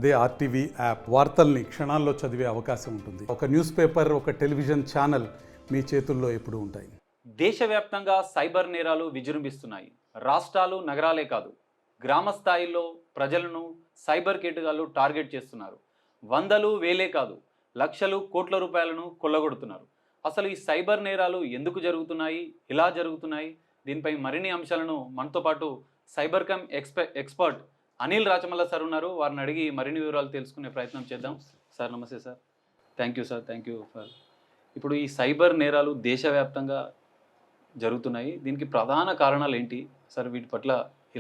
అదే RTV app వార్తల్ని క్షణాల్లో చదివే అవకాశం ఉంటుంది. ఒక న్యూస్ పేపర్, ఒక టెలివిజన్ ఛానల్ మీ చేతుల్లో ఎప్పుడూ ఉంటాయి. దేశవ్యాప్తంగా సైబర్ నేరాలు విజృంభిస్తున్నాయి. రాష్ట్రాలు, నగరాలే కాదు, గ్రామ స్థాయిలో ప్రజలను సైబర్ కేటుగాళ్ళు టార్గెట్ చేస్తున్నారు. వందలు, వేలే కాదు, లక్షలు, కోట్ల రూపాయలను కొల్లగొడుతున్నారు. అసలు ఈ సైబర్ నేరాలు ఎందుకు జరుగుతున్నాయి, ఎలా జరుగుతున్నాయి, దీనిపై మరిన్ని అంశాలను మనతో పాటు cyber crime expert Anil Rachamalla sir ఉన్నారు. వారిని అడిగి మరిన్ని వివరాలు తెలుసుకునే ప్రయత్నం చేద్దాం. సార్ నమస్తే sir. Thank you sir, thank you for. ఇప్పుడు ఈ సైబర్ నేరాలు దేశవ్యాప్తంగా జరుగుతున్నాయి. దీనికి ప్రధాన కారణాలు ఏంటి సార్? వీటి పట్ల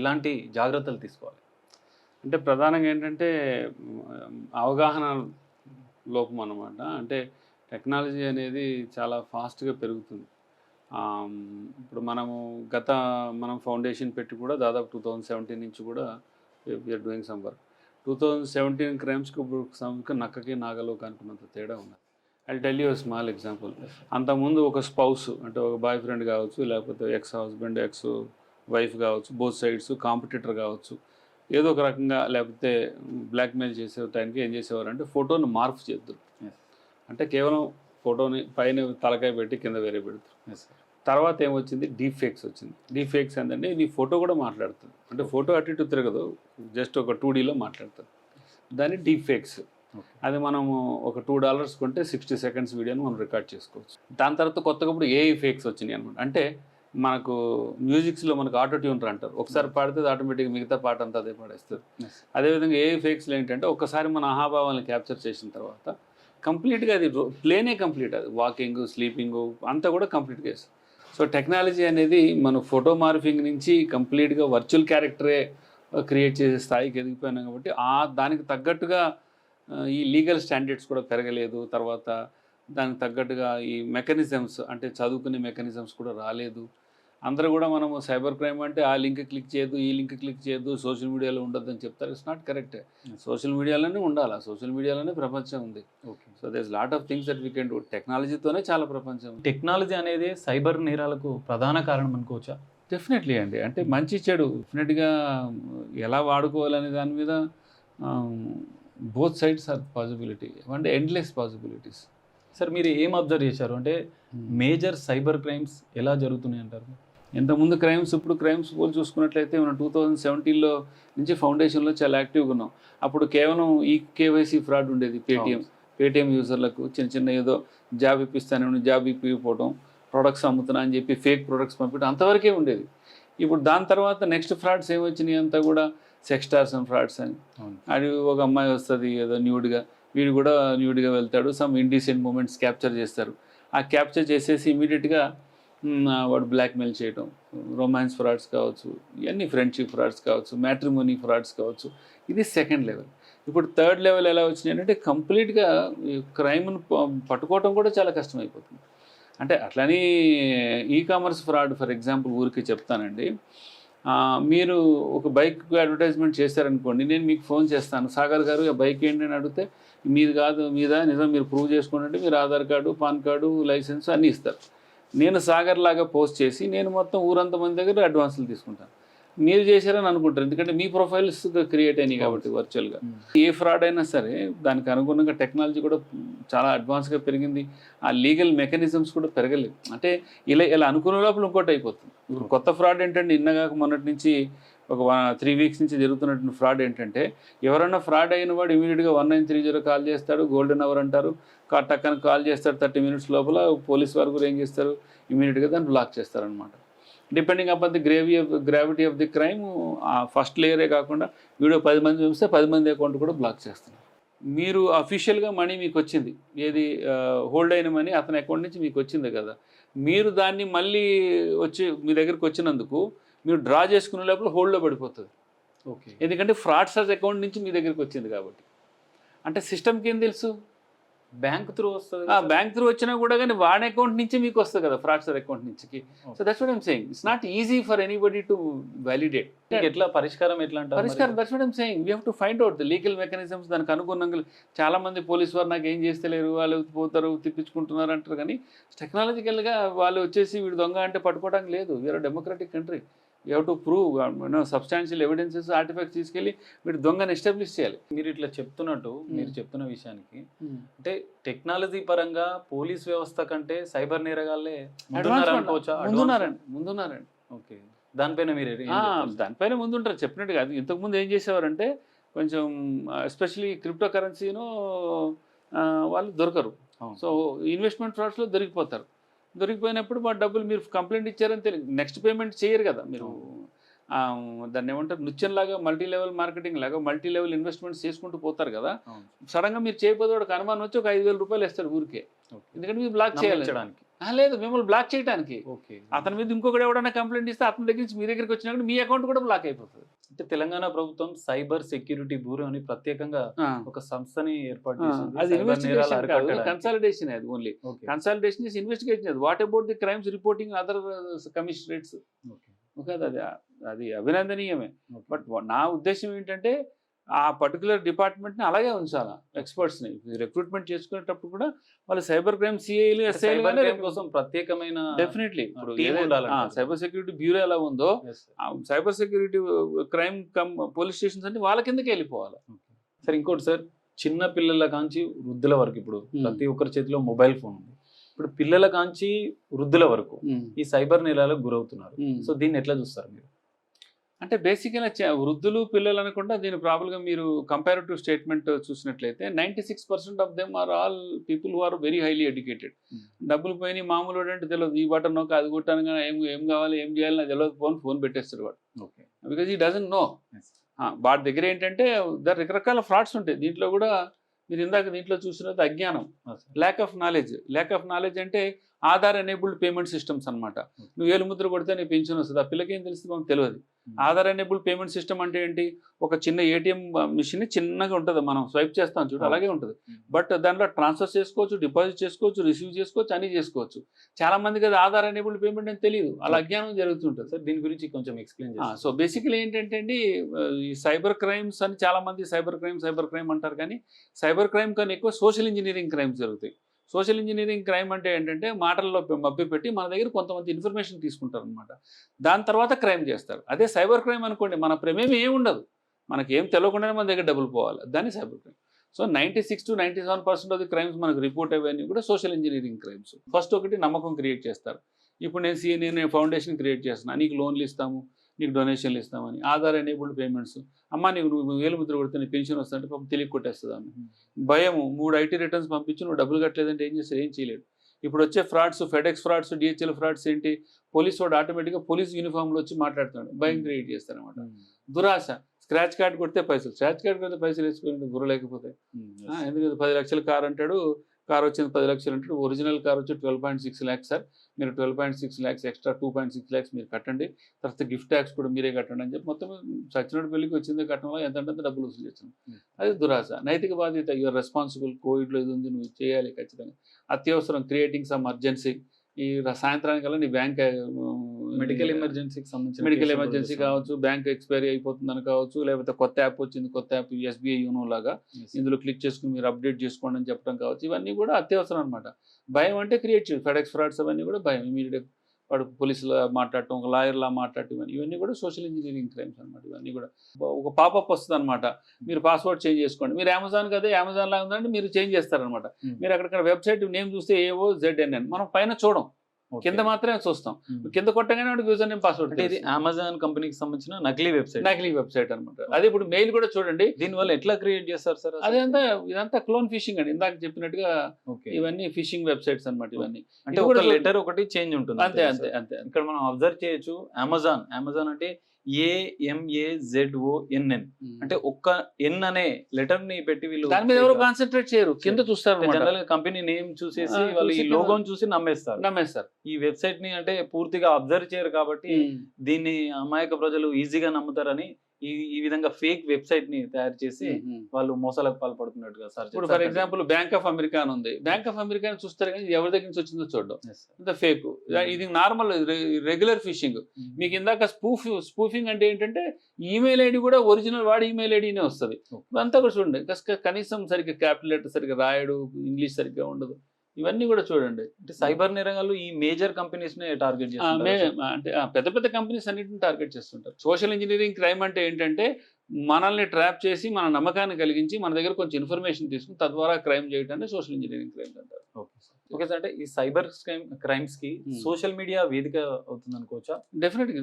ఎలాంటి జాగ్రత్తలు తీసుకోవాలి? అంటే ప్రధానంగా ఏంటంటే అవగాహన లోపం అన్నమాట. అంటే టెక్నాలజీ అనేది చాలా ఫాస్ట్గా పెరుగుతుంది. ఇప్పుడు మనం ఫౌండేషన్ పెట్టి కూడా దాదాపు 2017 నుంచి కూడా వీఆర్ డూయింగ్ సమ్ వర్క్. 2017 క్రైమ్స్కి ఇప్పుడు నక్కకి నాగలోకి అనుకున్నంత తేడా ఉన్నది. I tell you small example. అంతకుముందు ఒక స్పౌస్ అంటే ఒక బాయ్ ఫ్రెండ్ కావచ్చు, లేకపోతే ఎక్స్ హస్బెండ్, ఎక్స్ వైఫ్ కావచ్చు, బోత్ సైడ్స్ కాంపిటీటర్ కావచ్చు, ఏదో ఒక రకంగా లేకపోతే బ్లాక్మెయిల్ చేసే టైంకి ఏం చేసేవారు అంటే ఫోటోని మార్ఫ్ చేద్దరు. అంటే కేవలం ఫోటోని పైన తలకాయ పెట్టి కింద వేరే పెడతారు. తర్వాత ఏమొచ్చింది, డీప్ ఫేక్స్ వచ్చింది. డీప్ ఫేక్స్ ఏంటంటే నీ ఫోటో కూడా మాట్లాడుతుంది. అంటే ఫోటో అటు ఇటు తిరగదు, జస్ట్ ఒక 2Dలో మాట్లాడుతుంది. దాన్ని డీప్ ఫేక్స్. అది మనము ఒక $2 కొంటే 60 సెకండ్స్ వీడియోని మనం రికార్డ్ చేసుకోవచ్చు. దాని తర్వాత కొత్తగా ఇప్పుడు ఏఐ ఫేక్స్ వచ్చినాయి అనమాట. అంటే మనకు మ్యూజిక్స్లో మనకు ఆటో ట్యూనర్ అంటారు. ఒకసారి పాడితే ఆటోమేటిక్గా మిగతా పాట అంతా అదే పాడేస్తారు. అదేవిధంగా ఏఐ ఫేక్స్లో ఏంటంటే ఒక్కసారి మన ఆహాభావాలను క్యాప్చర్ చేసిన తర్వాత కంప్లీట్గా అది ప్లేనే కంప్లీట్, అది వాకింగ్, స్లీపింగ్ అంతా కూడా కంప్లీట్గా వేస్తారు. సో టెక్నాలజీ అనేది మన ఫోటో మార్ఫింగ్ నుంచి కంప్లీట్గా వర్చువల్ క్యారెక్టరే క్రియేట్ చేసే స్థాయికి ఎదిగిపోయినాం. కాబట్టి దానికి తగ్గట్టుగా ఈ లీగల్ స్టాండర్డ్స్ కూడా పెరగలేదు. తర్వాత దానికి తగ్గట్టుగా ఈ మెకానిజమ్స్ అంటే చదువుకునే మెకానిజమ్స్ కూడా రాలేదు. అందరూ కూడా మనము సైబర్ క్రైమ్ అంటే ఆ లింక్ క్లిక్ చేయొద్దు, ఈ లింక్ క్లిక్ చేయొద్దు, సోషల్ మీడియాలో ఉండొద్దు అని చెప్తారు. It's not correct. సోషల్ మీడియాలోనే ఉండాలి, సోషల్ మీడియాలోనే ప్రపంచం ఉంది. So there is lot of things that we can do. టెక్నాలజీతోనే చాలా ప్రపంచం. టెక్నాలజీ అనేది సైబర్ నేరాలకు ప్రధాన కారణం అనుకోవచ్చా? డెఫినెట్లీ అండి. అంటే మంచి చెడు డెఫినెట్గా ఎలా వాడుకోవాలనే దాని మీద బోత్ సైడ్స్ ఆర్ పాసిబిలిటీ, అంటే ఎండ్లెస్ పాసిబిలిటీస్. సార్ మీరు ఏం అబ్జర్వ్ చేశారు అంటే మేజర్ సైబర్ క్రైమ్స్ ఎలా జరుగుతున్నాయి అంటారు? ఇంతకుముందు క్రైమ్స్ ఇప్పుడు క్రైమ్స్ పోల్ చూసుకున్నట్లయితే మనం 2017లో నుంచి ఫౌండేషన్లో చాలా యాక్టివ్గా ఉన్నాం. అప్పుడు కేవలం ఈ కేవైసీ ఫ్రాడ్ ఉండేది. పేటిఎం యూజర్లకు చిన్న ఏదో జాబ్ ఇప్పిస్తానని జాబ్ ఇప్పిపోవడం, ప్రొడక్ట్స్ అమ్ముతున్నా అని చెప్పి ఫేక్ ప్రొడక్ట్స్ పంపించడం, అంతవరకే ఉండేది. ఇప్పుడు దాని తర్వాత నెక్స్ట్ ఫ్రాడ్స్ ఏమొచ్చినాయి అంతా కూడా సెక్స్టార్స్ అండ్ ఫ్రాడ్స్ అని. అది ఒక అమ్మాయి వస్తుంది ఏదో న్యూడ్గా, వీడు కూడా న్యూడ్గా వెళ్తాడు, సమ్ ఇండీసెంట్ మూమెంట్స్ క్యాప్చర్ చేస్తారు. ఆ క్యాప్చర్ చేసేసి ఇమీడియట్గా వాడు బ్లాక్మెయిల్ చేయడం, రొమాన్స్ ఫ్రాడ్స్ కావచ్చు, ఇవన్నీ ఫ్రెండ్షిప్ ఫ్రాడ్స్ కావచ్చు, మ్యాట్రిమోనీ ఫ్రాడ్స్ కావచ్చు. ఇది సెకండ్ లెవెల్. ఇప్పుడు థర్డ్ లెవెల్ ఎలా వచ్చినాయి అంటే కంప్లీట్గా క్రైమ్ను పట్టుకోవటం కూడా చాలా కష్టమైపోతుంది. అంటే అట్లని కామర్స్ ఫ్రాడ్ ఫర్ ఎగ్జాంపుల్ ఊరికి చెప్తానండి. మీరు ఒక బైక్ అడ్వర్టైజ్మెంట్ చేశారనుకోండి, నేను మీకు ఫోన్ చేస్తాను, సాగర్ గారు ఆ బైక్ ఏంటి అని అడిగితే మీది కాదు, నిజం మీరు ప్రూవ్ చేసుకుంటే మీరు Aadhaar card, PAN card, license అన్నీ ఇస్తారు. నేను సాగర్ లాగా పోస్ట్ చేసి నేను మొత్తం ఊరంత మంది దగ్గర అడ్వాన్సులు తీసుకుంటాను. మీరు చేశారని అనుకుంటారు, ఎందుకంటే మీ ప్రొఫైల్స్ క్రియేట్ అయినాయి కాబట్టి వర్చువల్గా. ఏ ఫ్రాడ్ అయినా సరే దానికి అనుగుణంగా టెక్నాలజీ కూడా చాలా అడ్వాన్స్గా పెరిగింది. ఆ లీగల్ మెకానిజమ్స్ కూడా పెరగలేదు. అంటే ఇలా అనుకునే లోపల ఇంకోటి అయిపోతుంది. ఇప్పుడు కొత్త ఫ్రాడ్ ఏంటంటే నిన్నగాక మొన్నటి నుంచి ఒక 3 వీక్స్ నుంచి జరుగుతున్నటువంటి ఫ్రాడ్ ఏంటంటే ఎవరన్నా ఫ్రాడ్ అయిన వాడు ఇమీడియట్గా 1930 కాల్ చేస్తాడు, గోల్డెన్ అవర్ అంటారు, టక్కన కాల్ చేస్తాడు. 30 మినిట్స్ లోపల పోలీస్ వారు కూడా ఏం చేస్తారు, ఇమీడియట్గా దాన్ని బ్లాక్ చేస్తారనమాట. Depending upon the gravity of the crime ఆ ఫస్ట్ లేయరే కాకుండా వీడియో 10 మంది చూస్తే 10 మంది అకౌంట్ కూడా బ్లాక్ చేస్తున్నారు. మీరు అఫీషియల్గా మనీ మీకు వచ్చింది, ఏది హోల్డ్ అయిన మనీ అతని అకౌంట్ నుంచి మీకు వచ్చింది కదా, మీరు దాన్ని మళ్ళీ వచ్చి మీ దగ్గరికి వచ్చినందుకు మీరు డ్రా చేసుకునే లోపల హోల్డ్లో పడిపోతుంది. ఓకే, ఎందుకంటే ఫ్రాడ్స్టర్స్ అకౌంట్ నుంచి మీ దగ్గరికి వచ్చింది కాబట్టి. అంటే సిస్టమ్కి ఏం తెలుసు, బ్యాంక్ త్రూ వస్తుంది. బ్యాంక్ త్రూ వచ్చినా కూడా కానీ వాడి అకౌంట్ నుంచి మీకు వస్తుంది కదా, ఫ్రాడ్స్టర్ అకౌంట్ నుంచి. So that's what I'm saying, it's not easy for anybody to validate. ఎట్లా పరిష్కారం ఎట్లా అంటారు? That's what I'm saying, we have to find out the legal mechanisms. దానికి అనుగుణంగా చాలా మంది పోలీసు వారు నాకు ఏం చేస్తలేరు, వాళ్ళు పోతారు తిప్పించుకుంటున్నారు అంటారు. కానీ టెక్నాలజికల్గా వాళ్ళు వచ్చేసి వీడు దొంగ అంటే పట్టుకోవడానికి లేదు. We are democratic country. You have to prove substantial evidences artefacts తీసుకెళ్ళి మీరు దొంగని ఎస్టాబ్లిష్ చేయాలి. మీరు ఇట్లా చెప్తున్నట్టు మీరు చెప్తున్న విషయానికి అంటే టెక్నాలజీ పరంగా పోలీస్ వ్యవస్థ కంటే సైబర్ నేరగాళ్ళే అనుకోవచ్చా? ముందున్నారండి. ఓకే, దానిపైన మీరు దానిపైన ముందుంటారు చెప్పినట్టుగా. అది ఇంతకుముందు ఏం చేసేవారంటే కొంచెం ఎస్పెషలీ క్రిప్టో కరెన్సీను వాళ్ళు దొరకరు. So investment ఫ్రాడ్స్లో దొరికిపోతారు. దొరికిపోయినప్పుడు మా డబ్బులు మీరు కంప్లైంట్ ఇచ్చారని తెలియదు, నెక్స్ట్ పేమెంట్ చేయరు కదా మీరు. దాన్ని ఏమంటారు, నృత్యంలాగా మల్టీ లెవెల్ మార్కెటింగ్ లాగా మల్టీ లెవెల్ ఇన్వెస్ట్మెంట్స్ చేసుకుంటూ పోతారు కదా. సడన్గా మీరు చేయకపోతే వాడికి అనుమానం వచ్చి ఒక 5,000 రూపాయలు వేస్తారు ఊరికే. ఎందుకంటే మీరు బ్లాక్ చేయాలి. లేదు, మిమ్మల్ని బ్లాక్ చేయడానికి. అతని మీద ఇంకొకటి ఎవడన్నా కంప్లైంట్ ఇస్తే అతని దగ్గర నుంచి మీ దగ్గరికి వచ్చినా మీ అకౌంట్ కూడా బ్లాక్ అయిపోతుంది. అంటే తెలంగాణ ప్రభుత్వం సైబర్ సెక్యూరిటీ బ్యూరో అని ప్రత్యేకంగా ఒక సంస్థని ఏర్పాటు చేసింది. అది ఇన్వెస్టిగేషన్ కాదు, కన్సాలిడేషన్. అది only consolidation is investigation. What about the crimes reporting other commissionerates? Okay, అది అభినందనీయమే. బట్ నా ఉద్దేశం ఏంటంటే ఆ పర్టికులర్ డిపార్ట్మెంట్ని అలాగే ఉంచాలా, ఎక్స్పర్ట్స్ని రిక్రూట్మెంట్ చేసుకునేటప్పుడు కూడా వాళ్ళు సైబర్ క్రైమ్ సిఐలు ఎస్ఐలు కోసం ప్రత్యేకమైన డెఫినెట్లీ ఇప్పుడు సైబర్ సెక్యూరిటీ బ్యూరో ఎలా ఉందో cyber security crime police stations అంటే వాళ్ళ కిందకి వెళ్ళిపోవాలి. సార్ ఇంకోటి సార్, చిన్న పిల్లల కాంచి వృద్ధుల వరకు ఇప్పుడు ప్రతి ఒక్కరి చేతిలో మొబైల్ ఫోన్ ఉంది. ఇప్పుడు పిల్లల కాంచి వృద్ధుల వరకు ఈ సైబర్ నేరాలకు గురవుతున్నారు. సో దీన్ని ఎట్లా చూస్తారు మీరు? అంటే బేసిక్గా వృద్ధులు పిల్లలు అనకుండా దీని ప్రాబ్లంగా మీరు కంపారిటివ్ స్టేట్మెంట్ చూసినట్లయితే 96% of them are all people who are very highly educated. డబ్బులు పోయినాయి మామూలు అంటే తెలియదు, ఈ బటన్ నొక్క అది కొట్టాను ఏం కావాలి ఏం చేయాలని అది తెలియదు, ఫోన్ పెట్టేస్తాడు వాడు. ఓకే, బికాజ్ ఈ డజంట్ నో. వాడి దగ్గర ఏంటంటే రకరకాల ఫ్రాడ్స్ ఉంటాయి. దీంట్లో కూడా మీరు ఇందాక దీంట్లో చూసినది అజ్ఞానం, ల్యాక్ ఆఫ్ నాలెడ్జ్ అంటే ఆధార్ ఎనేబుల్డ్ పేమెంట్ సిస్టమ్స్ అనమాట. నువ్వు ఏలు ముద్ర కొడితే నీకు పెన్షన్ వస్తుంది. ఆ పిల్లకి ఏం తెలుస్తుంది మనకు తెలియదు. ఆధార్ ఎనేబుల్డ్ పేమెంట్ సిస్టమ్ అంటే ఏంటి? ఒక చిన్న ఏటీఎం మిషన్ చిన్నగా ఉంటుంది, మనం స్వైప్ చేస్తాం చూడు, అలాగే ఉంటుంది. బట్ దాంట్లో ట్రాన్స్ఫర్ చేసుకోవచ్చు, డిపాజిట్ చేసుకోవచ్చు, రిసీవ్ చేసుకోవచ్చు, అన్నీ చేసుకోవచ్చు. చాలా మందికి అది ఆధార్ ఎనేబుల్డ్ పేమెంట్ అని తెలియదు, అలా అజ్ఞానం జరుగుతుంటుంది. సార్ దీని గురించి కొంచెం ఎక్స్ప్లెయిన్ చేయండి. సో బేసికలీ ఏంటంటే అండి, ఈ సైబర్ క్రైమ్స్ అని చాలా మంది సైబర్ క్రైమ్ అంటారు, కానీ సైబర్ క్రైమ్ కన్నా ఎక్కువ సోషల్ ఇంజనీరింగ్ క్రైమ్స్ జరుగుతాయి. సోషల్ ఇంజనీరింగ్ క్రైమ్ అంటే ఏంటంటే మాటల్లో మభ్యపెట్టి మన దగ్గర కొంతమంది ఇన్ఫర్మేషన్ తీసుకుంటారు అనమాట, దాని తర్వాత క్రైమ్ చేస్తారు. అదే సైబర్ క్రైమ్ అనుకోండి, మన ప్రమేయం ఏమి ఉండదు, మనకి ఏం తెలియకుండానే మన దగ్గర డబ్బులు పోవాలి, దాన్ని cyber crime. So 96 to 97% of the crimes మనకు రిపోర్ట్ అయ్యేవన్నీ కూడా సోషల్ ఇంజనీరింగ్ క్రైమ్స్. ఫస్ట్ ఒకటి నమ్మకం క్రియేట్ చేస్తారు. ఇప్పుడు నేను ఫౌండేషన్ క్రియేట్ చేస్తున్నాను, నీకు లోన్లు ఇస్తాము, నీకు డొనేషన్లు ఇస్తామని, ఆధార్ ఎనేబుల్డ్ పేమెంట్స్, అమ్మ నువ్వు వేలు ముద్ర కొడితే నీకు పెన్షన్ వస్తుందంటే పాపం తెలియ కొట్టేస్తుంది ఆమె. భయము, 3 ఐటీ రిటర్న్స్ పంపించి నువ్వు డబ్బులు కట్టలేదంటే ఏం చేస్తారు? ఏం చేయలేడు. ఇప్పుడు వచ్చే frauds, FedEx frauds, DHL frauds ఏంటి? పోలీస్ వాడు ఆటోమేటిక్గా పోలీస్ యూనిఫామ్లో వచ్చి మాట్లాడుతున్నాడు, భయం క్రియేట్ చేస్తారనమాట. దురాశ, స్క్రాచ్ కార్డ్ కొడితే పైసలు, స్క్రాచ్ కార్డ్ కొడితే పైసలు వేసుకుని గుర్ర లేకపోతే ఎందుకంటే 10 లక్షల కార్ అంటాడు, కార్ వచ్చింది 10 లక్షలు అంటాడు, ఒరిజినల్ కార్ వచ్చి 12.6 lakhs సార్, మీరు 12.6 lakhs ఎక్స్ట్రా 2.6 lakhs మీరు కట్టండి, తర్వాత గిఫ్ట్ ట్యాక్స్ కూడా మీరే కట్టండి అని చెప్పి మొత్తం సచ్చినోడి పెళ్లికి వచ్చింది కట్టడంలో ఎంత డబ్బులు వసూలు చేస్తున్నాం. అది దురాశ. నైతిక బాధ్యత, యువర్ రెస్పాన్సిబుల్, కోవిడ్లో ఇది ఉంది, నువ్వు చేయాలి ఖచ్చితంగా. అత్యవసరం, క్రియేటింగ్ సమ్ అర్జెన్సీ, ఈ సాయంత్రానికల్లా నీ బ్యాంక్ మెడికల్ ఎమర్జెన్సీకి సంబంధించి మెడికల్ ఎమర్జెన్సీ కావచ్చు, బ్యాంక్ ఎక్స్పైరీ అయిపోతుందని కావచ్చు, లేకపోతే కొత్త యాప్ వచ్చింది, కొత్త యాప్ ఎస్బీఐ యూనో లాగా, ఇందులో క్లిక్ చేసుకుని మీరు అప్డేట్ చేసుకోండి అని చెప్పడం కావచ్చు, ఇవన్నీ కూడా అత్యవసరం అనమాట. భయం అంటే క్రియేట్ చేయదు. ఫెడెక్స్ ఫ్రాడ్స్ అవన్నీ కూడా భయం, ఇమీడియట్ వాడు పోలీసులా మాట్లాడటం, ఒక లాయర్లా మాట్లాడటం, ఇవన్నీ కూడా సోషల్ ఇంజనీరింగ్ క్రైమ్స్ అనమాట. ఇవన్నీ కూడా ఒక పాపప్ వస్తుంది అనమాట, మీరు పాస్వర్డ్ చేంజ్ చేసుకోండి. మీరు అమెజాన్ కదా, అమెజాన్ లాగా ఉందంటే మీరు చేంజ్ చేస్తారనమాట. మీరు అక్కడ వెబ్సైట్ నేమ్ చూస్తే AOZNN, మనం పైన చూడం, కింద మాత్రమే చూస్తాం. కింద కొట్టగానే వాడికి యూజర్ నేమ్ పాస్వర్డ్. ఇది అమెజాన్ కంపెనీకి సంబంధించిన నకిలీ వెబ్సైట్ అనమాట. అదే ఇప్పుడు మెయిల్ కూడా చూడండి, దీనివల్ల ఎట్లా క్రియేట్ చేస్తారు సార్? ఇదంతా క్లోన్ ఫిషింగ్ అండి, ఇందాక చెప్పినట్టుగా ఇవన్నీ ఫిషింగ్ వెబ్సైట్స్ అనమాట. ఇవన్నీ అంటే ఒక లెటర్ ఒకటి చేంజ్ ఉంటుంది, అంతే అంతే అంతే. ఇక్కడ మనం అబ్జర్వ్ చేయొచ్చు, అమెజాన్ అంటే AMAZONN, అంటే ఒక్క ఎన్ అనే లెటర్ ని పెట్టి వీళ్ళు దాని మీద ఎవరు కాన్సన్ట్రేట్ చేయరు, కింద చూస్తారు. జనరల్ గా కంపెనీ నేమ్ చూసేసి వాళ్ళు ఈ లోగోని చూసి నమ్మేస్తారు. ఈ వెబ్సైట్ ని అంటే పూర్తిగా అబ్జర్వ్ చేయరు కాబట్టి దీన్ని అమాయక ప్రజలు ఈజీగా నమ్ముతారని ఈ విధంగా ఫేక్ వెబ్సైట్ ని తయారు చేసి వాళ్ళు మోసాలకు పాల్పడుతున్నట్టుగా సార్. ఇప్పుడు for example bank of America అని ఉంది, బ్యాంక్ ఆఫ్ అమెరికా చూస్తారు కానీ ఎవరి దగ్గర నుంచి వచ్చిందో చూడడం, అంత ఫేక్. ఇది నార్మల్ రెగ్యులర్ ఫిషింగ్. మీకు ఇందాక స్పూఫింగ్ అంటే ఏంటంటే ఈమెయిల్ ఐడి కూడా ఒరిజినల్ వాడి ఈమెయిల్ ఐడినే వస్తుంది. అంతా కూడా చూడండి, కనీసం సరిగ్గా క్యాపిటల్ లెటర్ సరిగ్గా రాయడు, ఇంగ్లీష్ సరిగ్గా ఉండదు, ఇవన్నీ కూడా చూడండి. అంటే సైబర్ నేరగాళ్ళు ఈ మేజర్ కంపెనీస్ నే టార్గెట్ చేస్తారు. అంటే పెద్ద పెద్ద కంపెనీస్ అన్నింటిని టార్గెట్ చేస్తుంటారు. సోషల్ ఇంజనీరింగ్ క్రైమ్ అంటే ఏంటంటే మనల్ని ట్రాప్ చేసి మన నమ్మకాన్ని కలిగించి మన దగ్గర కొంచెం ఇన్ఫర్మేషన్ తీసుకుని తద్వారా క్రైమ్ చేయడాన్ని సోషల్ ఇంజనీరింగ్ క్రైమ్ అంటారు. ఓకే సార్, అంటే ఈ సైబర్ క్రైమ్స్ కి సోషల్ మీడియా వేదిక అవుతుంది అనుకోవచ్చా? డెఫినెట్ గా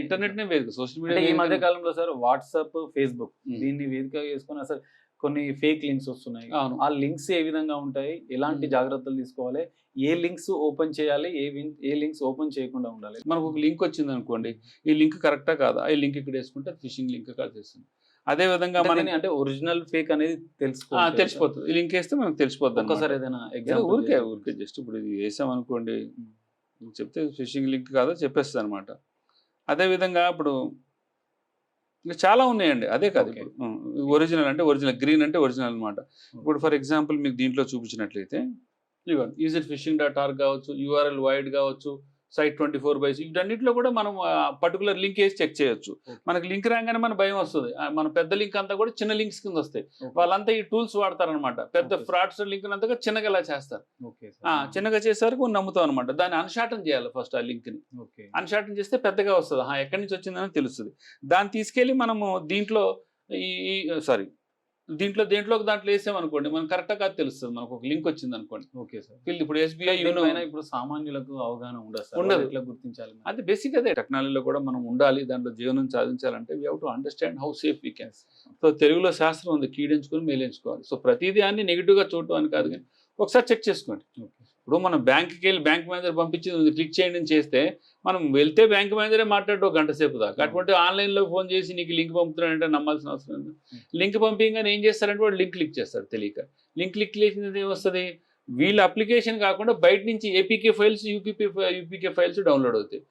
ఇంటర్నెట్ వేదిక. సోషల్ మీడియా ఈ మధ్య మీడియా కాలంలో సార్ వాట్సాప్, ఫేస్బుక్ దీన్ని వేదిక చేసుకుని అసలు కొన్ని ఫేక్ లింక్స్ వస్తున్నాయి. అవును. ఆ లింక్స్ ఏ విధంగా ఉంటాయి, ఎలాంటి జాగ్రత్తలు తీసుకోవాలి, ఏ లింక్స్ ఓపెన్ చేయాలి, ఏ లింక్స్ ఓపెన్ చేయకుండా ఉండాలి? మనకు ఒక లింక్ వచ్చింది అనుకోండి, ఈ లింక్ కరెక్టా కాదా, ఈ లింక్ ఇక్కడ వేసుకుంటే ఫిషింగ్ లింక్ కాదు చేస్తుంది. అదే విధంగా మనం అంటే ఒరిజినల్ ఫేక్ అనేది తెలిసిపోతుంది. ఈ లింక్ వేస్తే మనకు తెలిసిపోతుంది. ఒక్కసారి ఏదైనా ఎగ్జాంపుల్ ఊరికే జస్ట్ ఇప్పుడు ఇది వేసాం అనుకోండి, చెప్తే ఫిషింగ్ లింక్ కాదో చెప్పేస్తుంది అనమాట. అదే విధంగా ఇప్పుడు ఇంకా చాలా ఉన్నాయండి. అదే కాదు, ఇప్పుడు ఒరిజినల్ అంటే ఒరిజినల్, గ్రీన్ అంటే ఒరిజినల్ అనమాట. ఇప్పుడు ఫర్ ఎగ్జాంపుల్ మీకు దీంట్లో చూపించినట్లయితే ఇవ్వండి, easyfishing.org కావచ్చు, URL వైడ్ కావచ్చు, site 24/7 వీటన్నిటిలో కూడా మనం పర్టికులర్ లింక్ వేసి చెక్ చేయొచ్చు. మనకి లింక్ రాగానే మన భయం వస్తుంది. మన పెద్ద లింక్ అంతా కూడా చిన్న లింక్స్ కింద వస్తాయి. వాళ్ళంతా ఈ టూల్స్ వాడతారనమాట. పెద్ద ఫ్రాడ్స్ లింక్ అంతా చిన్నగా ఇలా చేస్తారు. చిన్నగా చేసేసరికి నమ్ముతాం అనమాట. దాన్ని అన్షార్టన్ చేయాలి ఫస్ట్. ఆ లింక్ ని అన్షార్టన్ చేస్తే పెద్దగా వస్తుంది, ఎక్కడి నుంచి వచ్చిందని తెలుస్తుంది. దాన్ని తీసుకెళ్ళి మనము దీంట్లో దేంట్లో వేసామనుకోండి, మనం కరెక్ట్గా కాదు తెలుస్తుంది. మనకు ఒక లింక్ వచ్చింది అనుకోండి. Okay sir. ఇప్పుడు SBI ఇప్పుడు సామాన్యులకు అవగాహన ఉండదు. ఎట్లా గుర్తించాలి? అది బేసిక్ అదే. టెక్నాలజీలో కూడా మనం ఉండాలి, దాంట్లో జీవనం సాధించాలంటే we have to understand how safe we can. So తెలుగులో శాస్త్రం ఉంది, కీడించుకొని మేలేంచుకోవాలి. సో ప్రతిదీ అన్ని నెగిటివ్గా చూడటం అని కాదు, కానీ ఒకసారి చెక్ చేసుకోండి. ఇప్పుడు మనం బ్యాంక్కి వెళ్ళి బ్యాంక్ మేనేజర్ పంపించింది క్లిక్ చేయండి అని చేస్తే మనం వెళ్తే బ్యాంక్ మేనేజరే మాట్లాడటం ఒక గంట సేపు దాకా. అటువంటి ఆన్లైన్లో ఫోన్ చేసి నీకు లింక్ పంపుతున్నాడంటే నమ్మాల్సిన అవసరం లేదు. లింక్ పంపించగానే ఏం చేస్తారంటే వాడు లింక్ క్లిక్ చేస్తాడు తెలియక. లింక్ క్లిక్ చేసినది ఏమొస్తుంది, వీళ్ళ అప్లికేషన్ కాకుండా బయట నుంచి APK files, UPK files download అవుతాయి.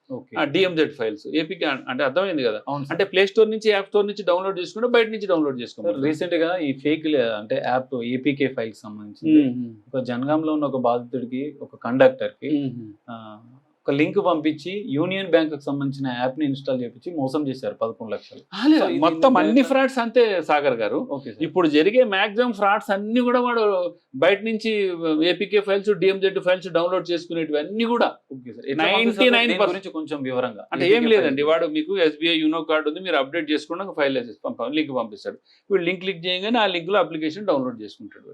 DMZ ఫైల్స్, APK అంటే అర్థమైంది కదా. అంటే ప్లే స్టోర్ నుంచి, యాప్ స్టోర్ నుంచి డౌన్లోడ్ చేసుకుంటే బయట నుంచి డౌన్లోడ్ చేసుకోవాలి. రీసెంట్ గా ఈ ఫేక్ అంటే యాప్ APK ఫైల్స్ సంబంధించి ఒక జనగాంలో ఉన్న ఒక బాధితుడికి, ఒక కండక్టర్ కి ఒక లింక్ పంపించి యూనియన్ బ్యాంక్ కి సంబంధించిన యాప్ ని ఇన్స్టాల్ చేయించి మోసం చేశారు 11 లక్షలు. మొత్తం అన్ని ఫ్రాడ్స్ అంతే సాగర్ గారు. ఇప్పుడు జరిగే మాక్సిమం ఫ్రాడ్స్ అన్ని కూడా వాడు బయట నుంచి APK files, DMZ files download చేసుకునేటివి అన్ని కూడా 99% గురించి కొంచెం వివరంగా. అంటే ఏం లేదండి, వాడు మీకు SBI యూనో కార్డు ఉంది, మీరు అప్డేట్ చేసుకున్నాక ఫైల్ వేసేసి లింక్ పంపిస్తాడు. వీడు లింక్ క్లిక్ చేయగానే ఆ లింక్ లో అప్లికేషన్ డౌన్లోడ్ చేసుకుంటాడు.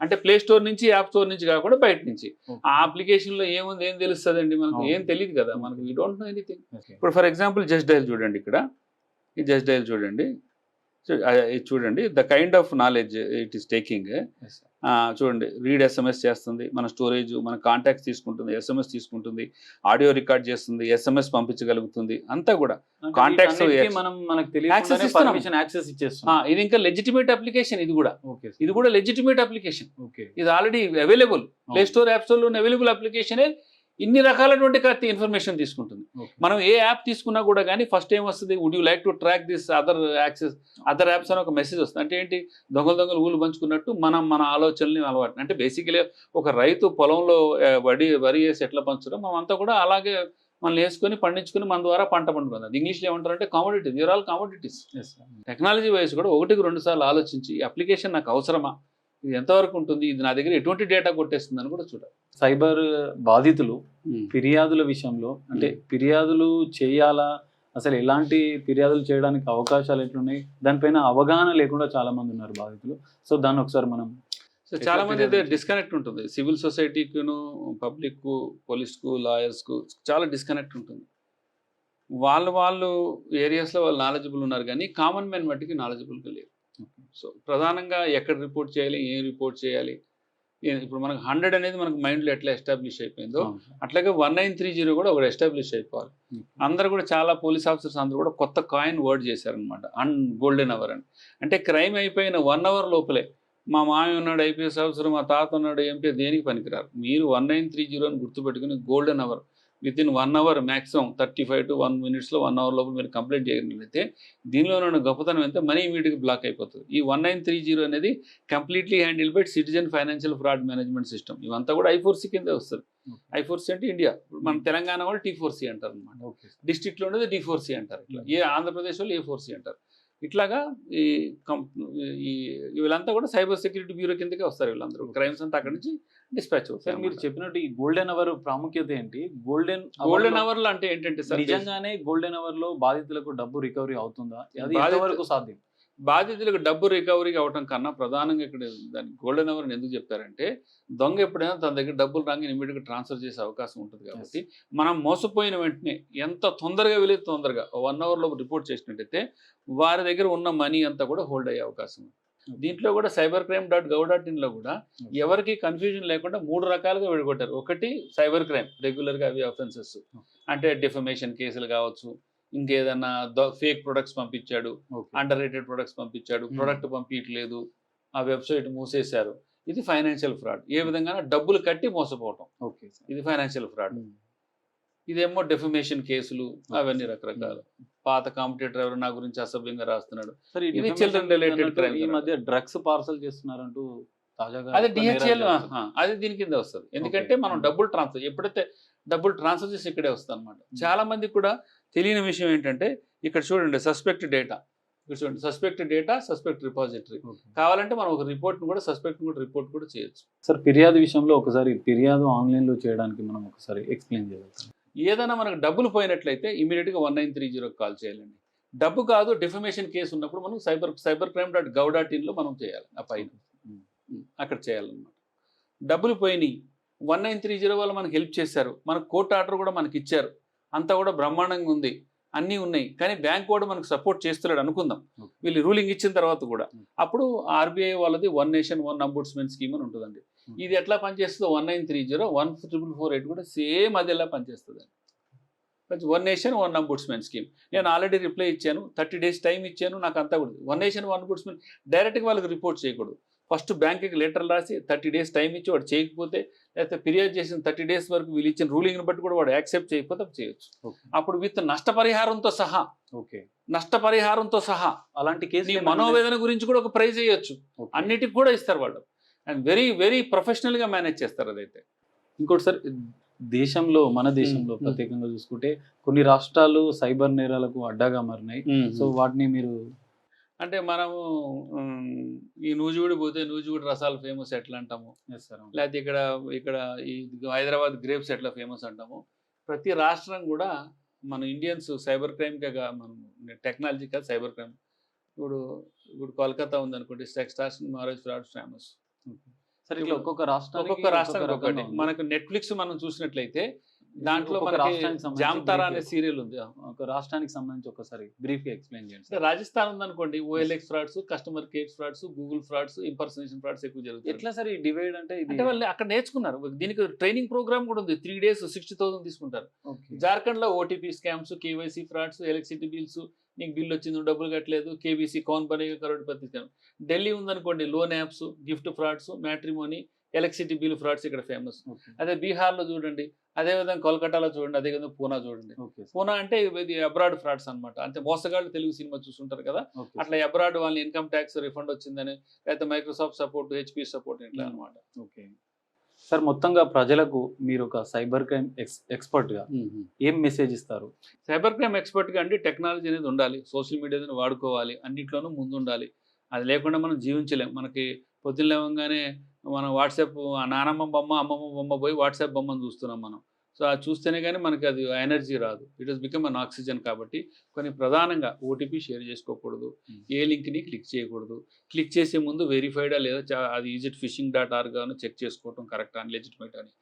అంటే ప్లే స్టోర్ నుంచి, యాప్ స్టోర్ నుంచి కాకుండా బయట నుంచి. ఆ అప్లికేషన్ లో ఏముంది, ఏం తెలుస్తుందండి మనకు, ఏం తెలియదు కదా మనకు. We don't know anything. ఇప్పుడు ఫర్ ఎగ్జాంపుల్ జస్ట్ డయల్ చూడండి, ఇక్కడ ఈ జస్ట్ డయల్ చూడండి, చూడండి the kind of knowledge it is taking. చూడండి, రీడ్ SMS చేస్తుంది, మన స్టోరేజ్, మన కాంటాక్ట్స్ తీసుకుంటుంది, SMS తీసుకుంటుంది, ఆడియో రికార్డ్ చేస్తుంది, SMS పంపించగలుగుతుంది, అంతా కూడా కాంటాక్ట్స్ ఇది ఇంకా లెజిటిమేట్ అప్లికేషన్. ఇది కూడా లెజిటిమేట్ అప్లికేషన్. ఇది already available play store, app store లో అవైలబుల్ అప్లికేషన్. ఇన్ని రకాలటువంటి ఇన్ఫర్మేషన్ తీసుకుంటుంది. మనం ఏ యాప్ తీసుకున్నా కూడా కానీ ఫస్ట్ ఏం వస్తుంది, would you like to track this other apps అని ఒక మెసేజ్ వస్తుంది. అంటే ఏంటి, దొంగలు ఊళ్ళు పంచుకున్నట్టు మన ఆలోచనల్ని అలవాటు. అంటే బేసికలీ ఒక రైతు పొలంలో వరి వేసి ఎట్లా పంచడం, మనం అంతా కూడా అలాగే మనం వేసుకొని పండించుకొని మన ద్వారా పంట పండుకుంది. ఇంగ్లీష్లో ఏమంటారు అంటే commodities, you're all commodities. Technology wise కూడా 1-2 సార్లు ఆలోచించి అప్లికేషన్ నాకు అవసరమా, ఇది ఎంతవరకు ఉంటుంది, ఇది నా దగ్గర ఎటువంటి డేటా కొట్టేస్తుంది అని కూడా చూడాలి. సైబర్ బాధితులు ఫిర్యాదుల విషయంలో అంటే ఫిర్యాదులు చేయాలా, అసలు ఎలాంటి ఫిర్యాదులు చేయడానికి అవకాశాలు ఎట్లున్నాయి, దానిపైన అవగాహన లేకుండా చాలా మంది ఉన్నారు బాధితులు. సో దాన్ని ఒకసారి మనం చాలా మంది డిస్కనెక్ట్ ఉంటుంది. సివిల్ సొసైటీకును, పబ్లిక్కు, పోలీస్కు, లాయర్స్కు చాలా డిస్కనెక్ట్ ఉంటుంది. వాళ్ళు ఏరియాస్లో వాళ్ళు నాలెడ్జబుల్ ఉన్నారు, కానీ కామన్ మ్యాన్ మట్టికి నాలెడ్జబుల్గా లేరు. సో ప్రధానంగా ఎక్కడ రిపోర్ట్ చేయాలి, ఏం రిపోర్ట్ చేయాలి. ఇప్పుడు మనకు 100 అనేది మనకు మైండ్లో ఎట్లా ఎస్టాబ్లిష్ అయిపోయిందో అట్లాగే 1930 కూడా ఒకటి ఎస్టాబ్లిష్ అయిపోవాలి. అందరూ కూడా చాలా పోలీస్ ఆఫీసర్స్ అందరూ కూడా కొత్త కాయిన్ వర్డ్ చేశారనమాట, గోల్డెన్ అవర్ అని. అంటే క్రైమ్ అయిపోయిన 1 అవర్ లోపలే మా మామయ్య ఉన్నాడు IPS ఆఫీసర్, మా తాత ఉన్నాడు MP, దేనికి పనికిరారు. మీరు 1930 అని గుర్తుపెట్టుకుని golden hour within 1 hour maximum 35 to 1 minutes లో 1 hour లోపల మీరు కంప్లైంట్ చేయగలిగితే దీనిలో ఉన్న గొప్పతనం ఎంత, మనీ ఇమీడియట్గా బ్లాక్ అయిపోతుంది. ఈ 1930 అనేది completely handle by citizen financial fraud management system. ఇవంతా కూడా I4C కిందే వస్తుంది. I4C అంటే ఇండియా, మన తెలంగాణ వాళ్ళు T4C అంటారు అనమాట. డిస్ట్రిక్ట్లో ఉండేది D4C అంటారు. ఇట్లా ఆంధ్రప్రదేశ్ వాళ్ళు A4C అంటారు. ఇట్లాగా వీళ్ళంతా కూడా సైబర్ సెక్యూరిటీ బ్యూరో కిందకే వస్తారు. వీళ్ళందరూ క్రైమ్స్ అంతా అక్కడి నుంచి డిస్పాచ్ సార్ అవుతాయి మీరు చెప్పినట్టు ఈ గోల్డెన్ అవర్ ప్రాముఖ్యత ఏంటి? గోల్డెన్ అవర్లు అంటే ఏంటంటే సార్, నిజంగానే గోల్డెన్ అవర్ లో బాధితులకు డబ్బు రికవరీ అవుతుందా? అది బాధితు- ఎంతవరకు సాధ్యం? బాధితులకు డబ్బు రికవరీ అవటం కన్నా ప్రధానంగా ఇక్కడ దాన్ని గోల్డెన్ అవర్ ఎందుకు చెప్తారంటే, దొంగ ఎప్పుడైనా తన దగ్గర డబ్బులు రాగానే ఇమీడియట్గా ట్రాన్స్ఫర్ చేసే అవకాశం ఉంటుంది కాబట్టి, మనం మోసపోయిన వెంటనే ఎంత తొందరగా వీలైతే తొందరగా 1 hour లోపు రిపోర్ట్ చేసినట్టయితే వారి దగ్గర ఉన్న మనీ అంతా కూడా హోల్డ్ అయ్యే అవకాశం ఉంది. దీంట్లో కూడా cybercrime.gov.in లో కూడా ఎవరికి కన్ఫ్యూజన్ లేకుండా 3 రకాలుగా విడగొట్టారు. ఒకటి సైబర్ క్రైమ్, రెగ్యులర్గా అవి అఫెన్సెస్, అంటే డిఫమేషన్ కేసులు కావచ్చు, ఇంకేదన్నా ఫేక్ ప్రొడక్ట్స్ పంపించాడు, అండర్ రేటెడ్ ప్రొడక్ట్స్ పంపించాడు, ప్రొడక్ట్ పంపించలేదు, ఆ వెబ్సైట్ మూసేశారు, ఇది ఫైనాన్షియల్ ఫ్రాడ్. ఏ విధంగా డబ్బులు కట్టి మోసపోవటం, ఇది ఫైనాన్షియల్ ఫ్రాడ్. ఇదేమో డెఫమేషన్ కేసులు, అవన్నీ రకరకాలు. పాత కాంపిటేటర్ ఎవరు నా గురించి అసభ్యంగా రాస్తున్నాడు, సరే ఇది చిల్డ్రన్ రిలేటెడ్ క్రైమ్. ఈ మధ్య డ్రగ్స్ పార్సల్ చేస్తున్నారంటూ తాజాగా అదే ఒక డిహెచ్ఎల్, నేరాలు జరుగుతున్నాయి. అది దీని కింద వస్తుంది. ఎందుకంటే మనం డబ్బులు ట్రాన్స్ఫర్, ఎప్పుడైతే డబ్బులు ట్రాన్స్ఫర్ చేసి ఇక్కడే వస్తుంది అనమాట. చాలా మందికి కూడా తెలియని విషయం ఏంటంటే, ఇక్కడ చూడండి సస్పెక్ట్ డేటా, ఇక్కడ చూడండి సస్పెక్ట్ డేటా, సస్పెక్ట్ రిపాజిటరీ. కావాలంటే మనం ఒక రిపోర్ట్ను కూడా సస్పెక్ట్ కూడా రిపోర్ట్ కూడా చేయొచ్చు. సార్ ఫిర్యాదు విషయంలో ఒకసారి ఫిర్యాదు ఆన్లైన్లో చేయడానికి మనం ఒకసారి ఎక్స్ప్లెయిన్ చేయగలుగుతాం? ఏదైనా మనకు డబ్బులు పోయినట్లయితే ఇమీడియట్గా 1930 కాల్ చేయాలండి. డబ్బు కాదు, డిఫమేషన్ కేసు ఉన్నప్పుడు మనం cybercrime.gov.in లో మనం చేయాలి. ఆ పైన అక్కడ చేయాలన్నమాట. డబ్బులు పోయినాయి, 1930 వాళ్ళు మనకు హెల్ప్ చేశారు, మనకు కోర్టు ఆర్డర్ కూడా మనకి ఇచ్చారు, అంతా కూడా బ్రహ్మాండంగా ఉంది, అన్నీ ఉన్నాయి, కానీ బ్యాంక్ కూడా మనకు సపోర్ట్ చేస్తున్నాడు అనుకుందాం, వీళ్ళు రూలింగ్ ఇచ్చిన తర్వాత కూడా. అప్పుడు ఆర్బీఐ వాళ్ళది 1 Nation 1 Ombudsman స్కీమ్ అని ఉంటుందండి. ఇది ఎట్లా పనిచేస్తుందో 1930 14448 కూడా సేమ్ అది ఎలా పనిచేస్తుంది. 1 Nation 1 Ombudsman స్కీమ్. నేను ఆల్రెడీ రిప్లై ఇచ్చాను, 30 days టైం ఇచ్చాను, నాకు అంతా కూడా 1 Nation 1 Ombudsman డైరెక్ట్గా వాళ్ళకి రిపోర్ట్ చేయకూడదు. ఫస్ట్ బ్యాంక్కి లెటర్ రాసి 30 days టైం ఇచ్చి వాడు చేయకపోతే, లేకపోతే ఫిర్యాదు చేసిన 30 days వరకు వీళ్ళు ఇచ్చిన రూలింగ్ని బట్టి కూడా వాడు యాక్సెప్ట్ చేయకపోతే చేయొచ్చు. అప్పుడు విత్ నష్టపరిహారంతో సహా, నష్టపరిహారంతో సహా అలాంటి కేసు మనోవేదన గురించి కూడా ఒక ప్రైజ్ వేయొచ్చు, అన్నిటికి కూడా ఇస్తారు వాళ్ళు. అండ్ వెరీ వెరీ ప్రొఫెషనల్గా మేనేజ్ చేస్తారు అదైతే. ఇంకోటి సార్, దేశంలో మన దేశంలో ప్రత్యేకంగా చూసుకుంటే కొన్ని రాష్ట్రాలు సైబర్ నేరాలకు అడ్డాగా మారినాయి. సో వాటిని మీరు అంటే మనము ఈ నూజివీడు పోతే నూజివీడు రసాలు ఫేమస్ ఎట్లా అంటాము, లేకపోతే ఇక్కడ ఈ హైదరాబాద్ గ్రేప్స్ ఎట్లా ఫేమస్ అంటాము. ప్రతి రాష్ట్రం కూడా మన ఇండియన్స్ సైబర్ క్రైమ్గా, మనం టెక్నాలజీ కాదు సైబర్ క్రైమ్. ఇప్పుడు కోల్కతా ఉందనుకోండి, టెక్స్టాక్షన్ మ్యారేజ్ ఫ్రాడ్ ఫేమస్. సరే ఇట్లా ఒక్కొక్క రాష్ట్రానికి ఒకటి. మనకు నెట్ఫ్లిక్స్ మనం చూసినట్లయితే దాంట్లో మనకి జామ్తారా అనే సీరియల్ ఉంది. ఒక రాష్ట్రానికి సంబంధించి ఒకసారి బ్రీఫ్ గా ఎక్స్ప్లెయిన్ చేయండి. రాజస్థాన్ ఉందనుకోండి, OLX frauds, customer care frauds, Google frauds, impersonation frauds ఎక్కువ జరుగుతాయి. ఎట్లా సార్ ఈ డివైడ్ అంటే వాళ్ళు అక్కడ నేర్చుకున్నారు. దీనికి ట్రైనింగ్ ప్రోగ్రామ్ కూడా ఉంది. 3 days 60,000 తీసుకుంటారు. జార్ఖండ్ లో OTP scams, KYC frauds, electricity bills, నీకు బిల్ వచ్చింది డబ్బులు కట్టలేదు, KBC కౌన్ బనేగా కరోడ్పతి స్కామ్. ఢిల్లీ ఉందనుకోండి, loan apps, gift frauds, matrimony, electricity bill frauds ఇక్కడ ఫేమస్. అదే బీహార్లో చూడండి, అదేవిధంగా కోల్కతాలో చూడండి, అదేవిధంగా పూనా చూడండి. పూనా అంటే ఇది అబ్రాడ్ ఫ్రాడ్స్ అనమాట. అంటే మోసగాళ్ళు తెలుగు సినిమా చూస్తుంటారు కదా, అట్లా అబ్రాడ్ వాళ్ళని ఇన్కమ్ ట్యాక్స్ రిఫండ్ వచ్చిందని, లేకపోతే మైక్రోసాఫ్ట్ సపోర్ట్, HP సపోర్ట్ ఇట్లా అనమాట. ఓకే సార్, మొత్తంగా ప్రజలకు మీరు ఒక సైబర్ క్రైమ్ ఎక్స్పర్ట్గా ఏం మెసేజ్ ఇస్తారు? సైబర్ క్రైమ్ ఎక్స్పర్ట్గా అంటే టెక్నాలజీ అనేది ఉండాలి, సోషల్ మీడియాని వాడుకోవాలి, అన్నింటిలోనూ ముందు ఉండాలి. అది లేకుండా మనం జీవించలేం. మనకి పొద్దున్న లేవగానే మనం వాట్సాప్, నానమ్మ బొమ్మ, అమ్మమ్మ బొమ్మ పోయి వాట్సాప్ బొమ్మను చూస్తున్నాం మనం. సో అది చూస్తేనే కానీ మనకి అది ఎనర్జీ రాదు. It has become an oxygen. కాబట్టి కొన్ని ప్రధానంగా OTP షేర్ చేసుకోకూడదు, ఏ లింక్ని క్లిక్ చేయకూడదు, క్లిక్ చేసే ముందు వెరిఫైడా లేదా అది EasyFishing.org అని చెక్ చేసుకోవటం, కరెక్ట్ అని, లెజిటిమేట్ అని.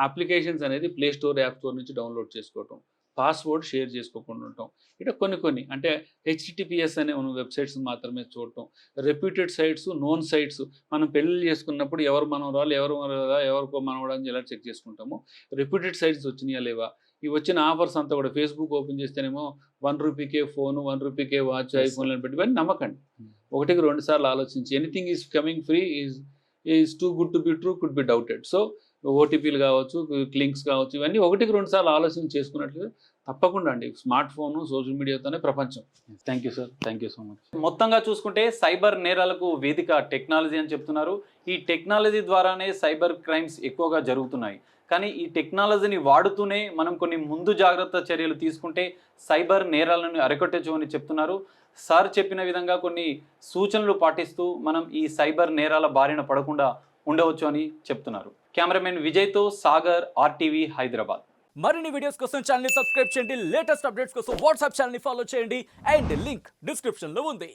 అప్లికేషన్స్ అనేది ప్లే స్టోర్, యాప్ స్టోర్ నుంచి డౌన్లోడ్ చేసుకోవటం, పాస్వర్డ్ షేర్ చేసుకోకుండా ఉంటాం. ఇట్లా కొన్ని అంటే HTTPS అనే వెబ్సైట్స్ మాత్రమే చూడటం, రెప్యూటెడ్ సైట్స్, నోన్ సైట్స్. మనం పెళ్ళిళ్ళు చేసుకున్నప్పుడు ఎవరు మనవరాలు, ఎవరికో మనవడని ఎలా చెక్ చేసుకుంటామో, రెప్యూటెడ్ సైట్స్ వచ్చినాయా లేవా. ఇవి వచ్చిన ఆఫర్స్ అంతా కూడా ఫేస్బుక్ ఓపెన్ చేస్తేనేమో 1 రూపీకే ఫోను, 1 రూపీకే వాచ్, ఐఫోన్లను పెట్టి ఇవన్నీ నమ్మకండి. 1-2 సార్లు ఆలోచించి. Anything is coming free is too good to be true, could be doubted. So OTPలు కావచ్చు, లింక్స్ కావచ్చు, ఇవన్నీ 1-2 సార్లు ఆలోచన చేసుకున్నట్లయితే తప్పకుండా అండి స్మార్ట్ ఫోను, సోషల్ మీడియాతోనే ప్రపంచం. Thank you sir, thank you so much. మొత్తంగా చూసుకుంటే సైబర్ నేరాలకు వేదిక టెక్నాలజీ అని చెప్తున్నారు. ఈ టెక్నాలజీ ద్వారానే సైబర్ క్రైమ్స్ ఎక్కువగా జరుగుతున్నాయి. కానీ ఈ టెక్నాలజీని వాడుతూనే మనం కొన్ని ముందు జాగ్రత్త చర్యలు తీసుకుంటే సైబర్ నేరాలను అరికట్టచ్చు అని చెప్తున్నారు. సార్ చెప్పిన విధంగా కొన్ని సూచనలు పాటిస్తూ మనం ఈ సైబర్ నేరాల బారిన పడకుండా ఉండవచ్చు అని చెప్తున్నారు. కెమెరామెన్ విజయ్తో సాగర్, RTV హైదరాబాద్. మరిన్ని వీడియోస్ కోసం ఛానల్ ని సబ్స్క్రైబ్ చేయండి. లేటెస్ట్ అప్డేట్స్ కోసం వాట్సాప్ ఛానల్ ని ఫాలో చేయండి. అండ్ లింక్ డిస్క్రిప్షన్ లో ఉంది.